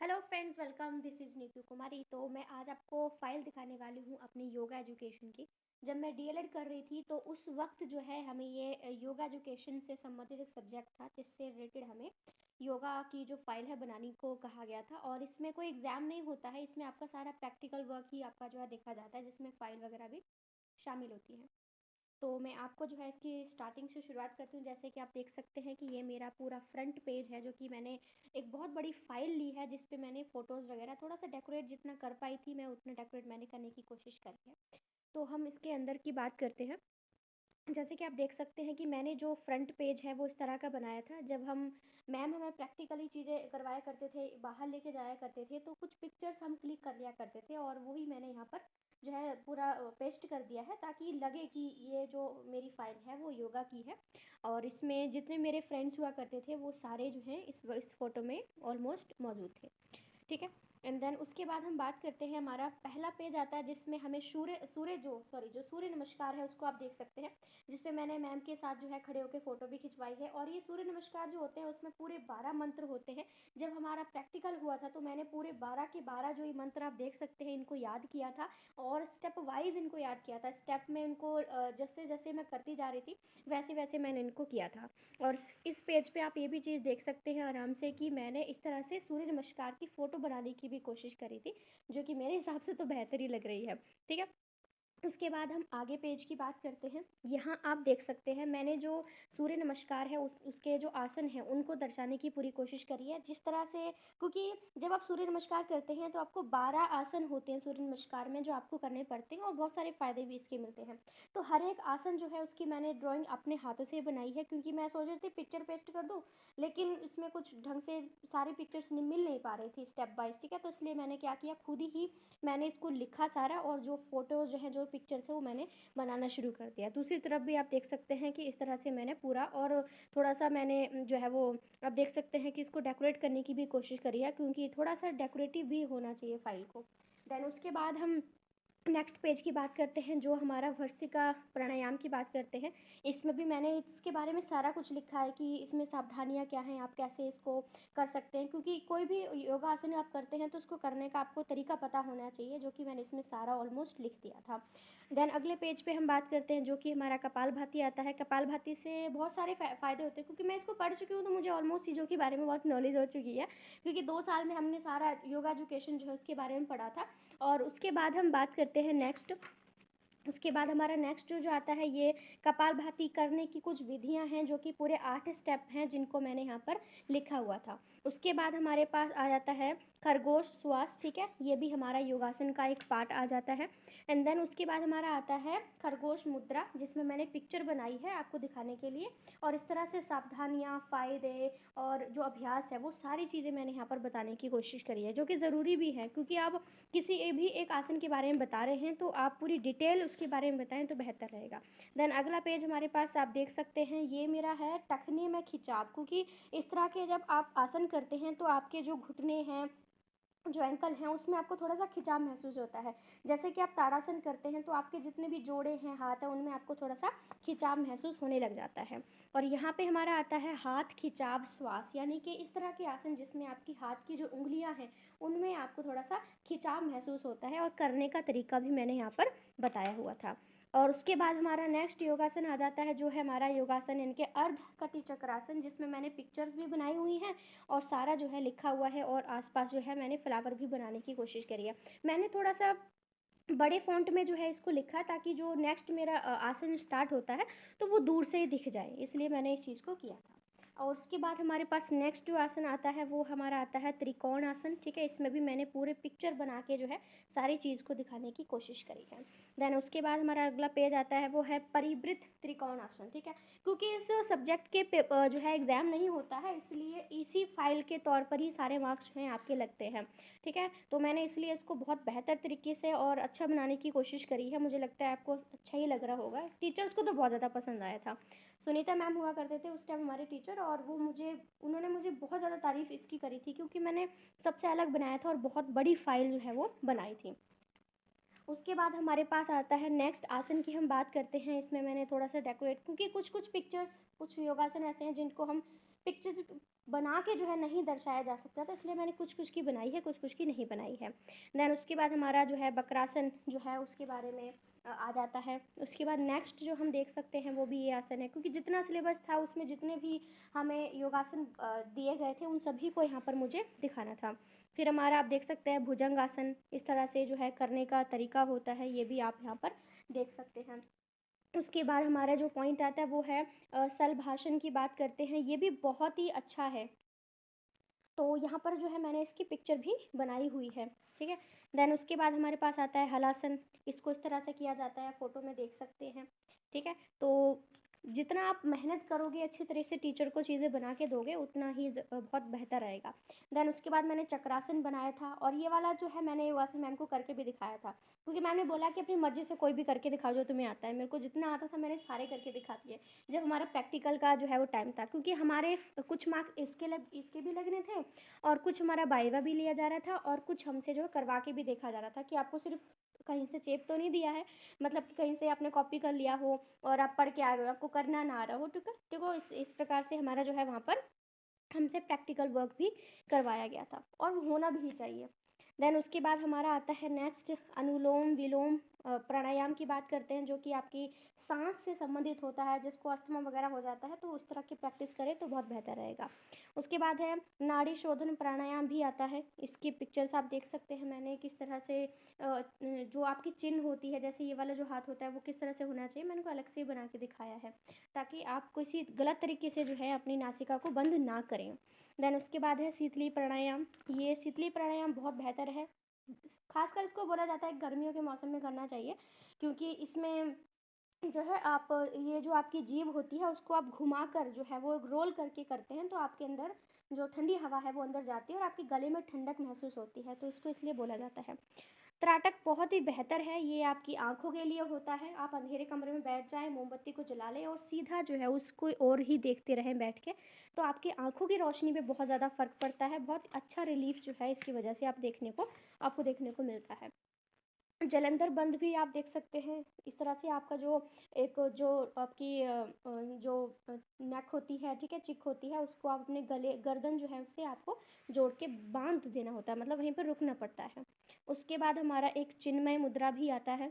Hello friends, welcome. This is Neetu Kumari. तो मैं आज आपको फ़ाइल दिखाने वाली हूँ अपनी योगा एजुकेशन की। जब मैं डीएलएड कर रही थी तो उस वक्त जो है हमें ये योगा एजुकेशन से संबंधित एक सब्जेक्ट था जिससे रिलेटेड हमें योगा की जो फ़ाइल है बनाने को कहा गया था। और इसमें कोई एग्ज़ाम नहीं होता है, इसमें आपका सारा प्रैक्टिकल वर्क ही आपका जो है देखा जाता है, जिसमें फ़ाइल वगैरह भी शामिल होती हैं। तो मैं आपको जो है इसकी स्टार्टिंग से शुरुआत करती हूँ। जैसे कि आप देख सकते हैं कि ये मेरा पूरा फ्रंट पेज है, जो कि मैंने एक बहुत बड़ी फ़ाइल ली है जिस पे मैंने फ़ोटोज़ वगैरह थोड़ा सा डेकोरेट जितना कर पाई थी मैं उतना डेकोरेट मैंने करने की कोशिश करी है। तो हम इसके अंदर की बात करते हैं। जैसे कि आप देख सकते हैं कि मैंने जो फ्रंट पेज है वो इस तरह का बनाया था। जब हम मैम हमें प्रैक्टिकली चीज़ें करवाया करते थे, बाहर लेके जाया करते थे, तो कुछ पिक्चर्स हम क्लिक कर लिया करते थे और वही मैंने यहाँ पर जो है पूरा पेस्ट कर दिया है ताकि लगे कि ये जो मेरी फ़ाइल है वो योगा की है। और इसमें जितने मेरे फ्रेंड्स हुआ करते थे वो सारे जो हैं इस फ़ोटो में ऑलमोस्ट मौजूद थे। ठीक है। एंड देन उसके बाद हम बात करते हैं, हमारा पहला पेज आता है जिसमें हमें जो सूर्य नमस्कार है उसको आप देख सकते हैं, जिसमें मैंने मैम के साथ जो है खड़े होकर फ़ोटो भी खिंचवाई है। और ये सूर्य नमस्कार जो होते हैं उसमें पूरे 12 मंत्र होते हैं। जब हमारा प्रैक्टिकल हुआ था तो मैंने पूरे 12 के 12 जो ये मंत्र आप देख सकते हैं इनको याद किया था और स्टेप वाइज इनको याद किया था। स्टेप में इनको जैसे जैसे मैं करती जा रही थी वैसे वैसे मैंने इनको किया था। और इस पेज पे आप ये भी चीज़ देख सकते हैं आराम से कि मैंने इस तरह से सूर्य नमस्कार की फ़ोटो बनाने की भी कोशिश करी थी, जो कि मेरे हिसाब से तो बेहतर ही लग रही है। ठीक है। उसके बाद हम आगे पेज की बात करते हैं। यहाँ आप देख सकते हैं मैंने जो सूर्य नमस्कार है उसके जो आसन हैं उनको दर्शाने की पूरी कोशिश करी है, जिस तरह से, क्योंकि जब आप सूर्य नमस्कार करते हैं तो आपको 12 आसन होते हैं सूर्य नमस्कार में जो आपको करने पड़ते हैं और बहुत सारे फ़ायदे भी इसके मिलते हैं। तो हर एक आसन जो है उसकी मैंने ड्राइंग अपने हाथों से बनाई है, क्योंकि मैं सोच रही थी पिक्चर पेस्ट कर दूँ, लेकिन इसमें कुछ ढंग से सारी पिक्चर्स मिल नहीं पा रही थी स्टेप बाइज। ठीक है। तो इसलिए मैंने क्या किया, खुद ही मैंने इसको लिखा सारा और जो फ़ोटोज़ जो हैं जो पिक्चर्स है वो मैंने बनाना शुरू कर दिया। दूसरी तरफ भी आप देख सकते हैं कि इस तरह से मैंने पूरा और थोड़ा सा मैंने जो है वो आप देख सकते हैं कि इसको डेकोरेट करने की भी कोशिश करी है, क्योंकि थोड़ा सा डेकोरेटिव भी होना चाहिए फ़ाइल को। देन उसके बाद हम नेक्स्ट पेज की बात करते हैं, जो हमारा भस्त्रिका प्राणायाम की बात करते हैं। इसमें भी मैंने इसके बारे में सारा कुछ लिखा है कि इसमें सावधानियाँ क्या हैं, आप कैसे इसको कर सकते हैं, क्योंकि कोई भी योगा आसन आप करते हैं तो उसको करने का आपको तरीका पता होना चाहिए, जो कि मैंने इसमें सारा ऑलमोस्ट लिख दिया था। देन अगले पेज पे हम बात करते हैं जो कि हमारा कपालभाति आता है। कपालभाति से बहुत सारे फ़ायदे होते हैं, क्योंकि मैं इसको पढ़ चुकी हूँ तो मुझे ऑलमोस्ट चीज़ों के बारे में बहुत नॉलेज हो चुकी है, क्योंकि 2 साल में हमने सारा योगा एजुकेशन जो है उसके बारे में पढ़ा था। और उसके बाद हम बात करते हैं नेक्स्ट। उसके बाद हमारा नेक्स्ट जो आता है ये कपालभाति करने की कुछ विधियां हैं, जो कि पूरे 8 स्टेप हैं जिनको मैंने यहाँ पर लिखा हुआ था। उसके बाद हमारे पास आ जाता है खरगोश श्वास। ठीक है। ये भी हमारा योगासन का एक पार्ट आ जाता है। एंड देन उसके बाद हमारा आता है खरगोश मुद्रा, जिसमें मैंने पिक्चर बनाई है आपको दिखाने के लिए। और इस तरह से सावधानियाँ, फ़ायदे और जो अभ्यास है वो सारी चीज़ें मैंने यहाँ पर बताने की कोशिश करी है, जो कि ज़रूरी भी है, क्योंकि आप किसी भी एक आसन के बारे में बता रहे हैं तो आप पूरी डिटेल उसके बारे में बताएं तो बेहतर रहेगा। देन अगला पेज हमारे पास आप देख सकते हैं, ये मेरा है टखने में खिंचाव, क्योंकि इस तरह के जब आप आसन करते हैं तो आपके जो घुटने हैं, जो एंकल हैं, उसमें आपको थोड़ा सा खिंचाव महसूस होता है। जैसे कि आप ताड़ासन करते हैं तो आपके जितने भी जोड़े हैं, हाथ हैं, उनमें आपको थोड़ा सा खिंचाव महसूस होने लग जाता है। और यहाँ पे हमारा आता है हाथ खिंचाव श्वास, यानी कि इस तरह के आसन जिसमें आपकी हाथ की जो उंगलियाँ हैं उनमें आपको थोड़ा सा खिंचाव महसूस होता है, और करने का तरीका भी मैंने यहाँ पर बताया हुआ था। और उसके बाद हमारा नेक्स्ट योगासन आ जाता है, जो है हमारा योगासन इनके अर्ध कटी चक्रासन, जिसमें मैंने पिक्चर्स भी बनाई हुई हैं और सारा जो है लिखा हुआ है, और आसपास जो है मैंने फ्लावर भी बनाने की कोशिश करी है। मैंने थोड़ा सा बड़े फ़ॉन्ट में जो है इसको लिखा, ताकि जो नेक्स्ट मेरा आसन स्टार्ट होता है तो वो दूर से ही दिख जाए, इसलिए मैंने इस चीज़ को किया था। और उसके बाद हमारे पास नेक्स्ट जो आसन आता है वो हमारा आता है त्रिकोण आसन। ठीक है। इसमें भी मैंने पूरे पिक्चर बना के जो है सारी चीज़ को दिखाने की कोशिश करी है। देन उसके बाद हमारा अगला पेज आता है वो है परिवृत्त त्रिकोण आसन। ठीक है। क्योंकि इस सब्जेक्ट के जो है एग्ज़ाम नहीं होता है, इसलिए इसी फाइल के तौर पर ही सारे मार्क्स जो हैं आपके लगते हैं। ठीक है। तो मैंने इसलिए इसको बहुत बेहतर तरीके से और अच्छा बनाने की कोशिश करी है। मुझे लगता है आपको अच्छा ही लग रहा होगा। टीचर्स को तो बहुत ज़्यादा पसंद आया था। सुनीता मैम हुआ करते थे उस टाइम हमारे टीचर, और उन्होंने मुझे बहुत ज़्यादा तारीफ़ इसकी करी थी, क्योंकि मैंने सबसे अलग बनाया था और बहुत बड़ी फाइल जो है वो बनाई थी। उसके बाद हमारे पास आता है नेक्स्ट आसन की हम बात करते हैं। इसमें मैंने थोड़ा सा डेकोरेट, क्योंकि कुछ कुछ पिक्चर्स, कुछ योगासन ऐसे हैं जिनको हम पिक्चर बना के जो है नहीं दर्शाया जा सकता था, इसलिए मैंने कुछ कुछ की बनाई है, कुछ कुछ की नहीं बनाई है। देन उसके बाद हमारा जो है वक्रासन जो है उसके बारे में आ जाता है। उसके बाद नेक्स्ट जो हम देख सकते हैं वो भी ये आसन है, क्योंकि जितना सिलेबस था उसमें जितने भी हमें योगासन दिए गए थे उन सभी को यहाँ पर मुझे दिखाना था। फिर हमारा आप देख सकते हैं भुजंग आसन, इस तरह से जो है करने का तरीका होता है, ये भी आप यहाँ पर देख सकते हैं। उसके बाद हमारा जो पॉइंट आता है वो है सलभाषण की बात करते हैं, ये भी बहुत ही अच्छा है। तो यहाँ पर जो है मैंने इसकी पिक्चर भी बनाई हुई है, ठीक है। देन उसके बाद हमारे पास आता है हलासन, इसको इस तरह से किया जाता है, फ़ोटो में देख सकते हैं, ठीक है। तो जितना आप मेहनत करोगे अच्छी तरह से टीचर को चीज़ें बना के दोगे उतना ही बहुत बेहतर रहेगा। देन उसके बाद मैंने चक्रासन बनाया था, और ये वाला जो है मैंने योगासन मैम को करके भी दिखाया था, क्योंकि मैम ने बोला कि अपनी मर्ज़ी से कोई भी करके दिखाओ जो तुम्हें आता है। मेरे को जितना आता था मैंने सारे करके दिखा दिए। जब हमारा प्रैक्टिकल का जो है वो टाइम था, क्योंकि हमारे कुछ मार्क इसके भी लगने थे, और कुछ हमारा वाइवा भी लिया जा रहा था, और कुछ हमसे जो है करवा के भी देखा जा रहा था कि आपको सिर्फ कहीं से चेप तो नहीं दिया है, मतलब कि कहीं से आपने कॉपी कर लिया हो और आप पढ़ के आ गए हो, आपको करना ना आ रहा हो, ठीक है। देखो इस प्रकार से हमारा जो है वहाँ पर हमसे प्रैक्टिकल वर्क भी करवाया गया था, और होना भी चाहिए। देन उसके बाद हमारा आता है नेक्स्ट अनुलोम विलोम प्राणायाम की बात करते हैं, जो कि आपकी सांस से संबंधित होता है। जिसको अस्थमा वगैरह हो जाता है तो उस तरह की प्रैक्टिस करें तो बहुत बेहतर रहेगा। उसके बाद है नाड़ी शोधन प्राणायाम भी आता है, इसकी पिक्चर्स आप देख सकते हैं मैंने किस तरह से जो आपकी चिन्ह होती है, जैसे ये वाला जो हाथ होता है वो किस तरह से होना चाहिए, मैंने को अलग से बना के दिखाया है, ताकि आप किसी गलत तरीके से जो है अपनी नासिका को बंद ना करें। देन उसके बाद है शीतली प्राणायाम, ये शीतली प्राणायाम बहुत बेहतर है, खासकर इसको बोला जाता है गर्मियों के मौसम में करना चाहिए, क्योंकि इसमें जो है आप ये जो आपकी जीभ होती है उसको आप घुमाकर जो है वो रोल करके करते हैं, तो आपके अंदर जो ठंडी हवा है वो अंदर जाती है और आपके गले में ठंडक महसूस होती है, तो इसको इसलिए बोला जाता है। त्राटक बहुत ही बेहतर है, ये आपकी आंखों के लिए होता है। आप अंधेरे कमरे में बैठ जाएं, मोमबत्ती को जला लें और सीधा जो है उसको और ही देखते रहें बैठ के, तो आपकी आंखों की रोशनी पे बहुत ज़्यादा फ़र्क पड़ता है। बहुत अच्छा रिलीफ जो है इसकी वजह से आपको देखने को मिलता है। जलंधर बंद भी आप देख सकते हैं, इस तरह से आपका जो आपकी जो नेक होती है, ठीक है, चिक होती है, उसको आप अपने गले गर्दन जो है उससे आपको जोड़ के बांध देना होता है, मतलब वहीं पर रुकना पड़ता है। उसके बाद हमारा एक चिन्मय मुद्रा भी आता है,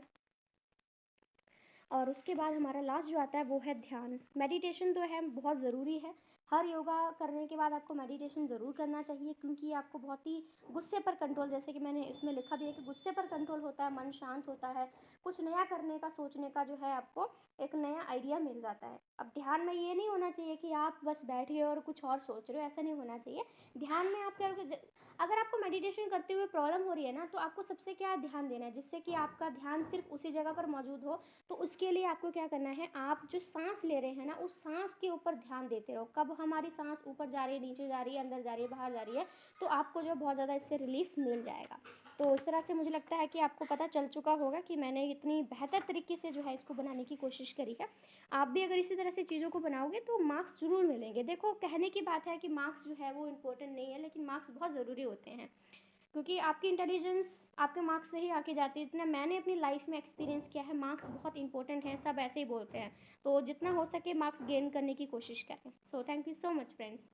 और उसके बाद हमारा लास्ट जो आता है वो है ध्यान। मेडिटेशन तो है बहुत ज़रूरी है, हर योगा करने के बाद आपको मेडिटेशन ज़रूर करना चाहिए, क्योंकि आपको बहुत ही गुस्से पर कंट्रोल, जैसे कि मैंने इसमें लिखा भी है कि गुस्से पर कंट्रोल होता है, मन शांत होता है, कुछ नया करने का सोचने का जो है आपको एक नया आइडिया मिल जाता है। अब ध्यान में ये नहीं होना चाहिए कि आप बस बैठ गए और कुछ और सोच रहे हो, ऐसा नहीं होना चाहिए। ध्यान में आप क्या, अगर आपको मेडिटेशन करते हुए प्रॉब्लम हो रही है ना, तो आपको सबसे क्या ध्यान देना है, जिससे कि आपका ध्यान सिर्फ उसी जगह पर मौजूद हो। तो उसके लिए आपको क्या करना है, आप जो सांस ले रहे हैं ना उस सांस के ऊपर ध्यान देते रहो, कब हमारी सांस ऊपर जा रही है, नीचे जा रही है, अंदर जा रही है, बाहर जा रही है, तो आपको जो बहुत ज़्यादा इससे रिलीफ मिल जाएगा। तो इस तरह से मुझे लगता है कि आपको पता चल चुका होगा कि मैंने इतनी बेहतर तरीके से जो है इसको बनाने की कोशिश करी है। आप भी अगर इसी तरह से चीज़ों को बनाओगे तो मार्क्स ज़रूर मिलेंगे। देखो, कहने की बात है कि मार्क्स जो है वो इम्पोर्टेंट नहीं है, लेकिन मार्क्स बहुत ज़रूरी होते हैं, क्योंकि आपकी इंटेलिजेंस आपके मार्क्स से ही आके जाती है। इतना मैंने अपनी लाइफ में एक्सपीरियंस किया है, मार्क्स बहुत इंपॉर्टेंट हैं, सब ऐसे ही बोलते हैं, तो जितना हो सके मार्क्स गेन करने की कोशिश करें। So thank you so much friends.